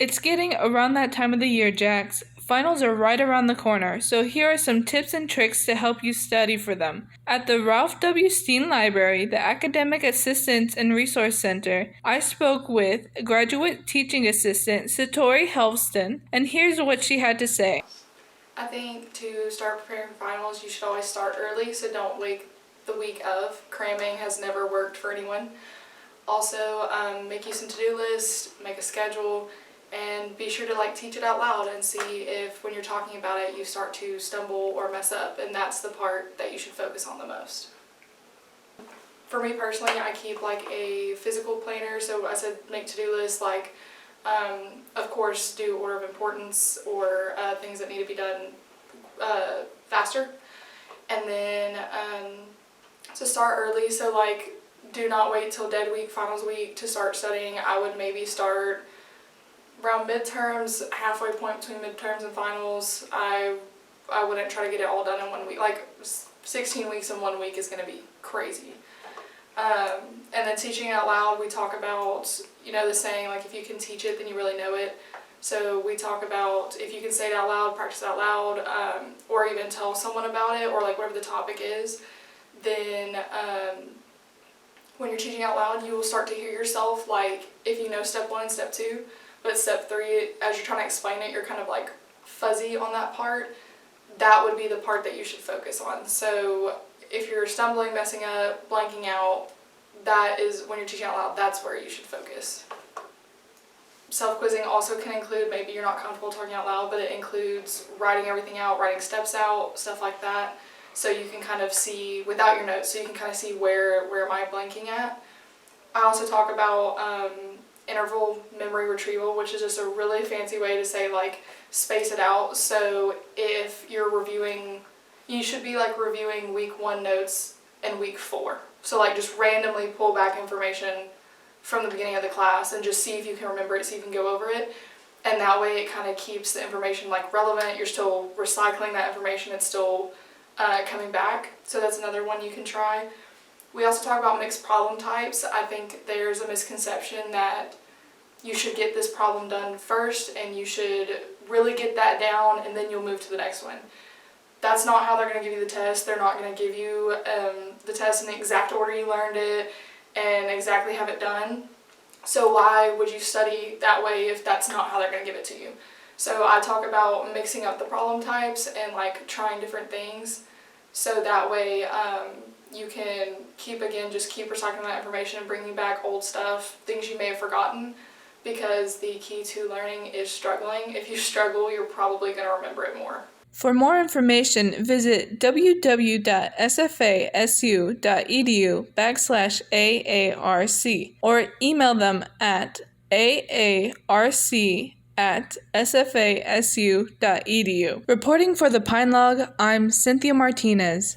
It's getting around that time of the year, Jax. Finals are right around the corner, so here are some tips and tricks to help you study for them. At the Ralph W. Steen Library, the Academic Assistance and Resource Center, I spoke with graduate teaching assistant Citori Helveston, and here's what she had to say. I think to start preparing for finals, you should always start early, so don't wait the week of. Cramming has never worked for anyone. Also, make you some to-do lists, make a schedule, and be sure to teach it out loud and see if when you're talking about it you start to stumble or mess up, and that's the part that you should focus on the most. For me personally, I keep a physical planner, so I said make to-do lists of course do order of importance or things that need to be done faster. And then to start early, so do not wait till dead week, finals week to start studying. I would maybe start around midterms, halfway point between midterms and finals. I wouldn't try to get it all done in 1 week. 16 weeks in 1 week is going to be crazy. And then teaching out loud, we talk about, the saying, if you can teach it, then you really know it. So we talk about if you can say it out loud, practice it out loud, or even tell someone about it, or whatever the topic is, then when you're teaching out loud, you will start to hear yourself, if you know step 1 and step 2, but step 3, as you're trying to explain it, you're kind of fuzzy on that part. That would be the part that you should focus on. So if you're stumbling, messing up, blanking out, that is when you're teaching out loud, that's where you should focus. Self-quizzing also can include, maybe you're not comfortable talking out loud, but it includes writing everything out, writing steps out, stuff like that. So you can kind of see, without your notes, so you can kind of see where am I blanking at. I also talk about interval memory retrieval, which is just a really fancy way to say space it out. So if you're reviewing, you should be reviewing week 1 notes and week 4. So just randomly pull back information from the beginning of the class and just see if you can remember it, see if you can go over it. And that way it kind of keeps the information relevant. You're still recycling that information. It's still coming back. So that's another one you can try. We also talk about mixed problem types. I think there's a misconception that you should get this problem done first and you should really get that down and then you'll move to the next one. That's not how they're going to give you the test. They're not going to give you the test in the exact order you learned it and exactly have it done. So why would you study that way if that's not how they're going to give it to you? So I talk about mixing up the problem types and trying different things, so that way you can keep recycling that information and bringing back old stuff, things you may have forgotten, because the key to learning is struggling. If you struggle, you're probably going to remember it more. For more information, visit www.sfasu.edu/AARC or email them at aarc@sfasu.edu. Reporting for the Pine Log, I'm Cynthia Martinez.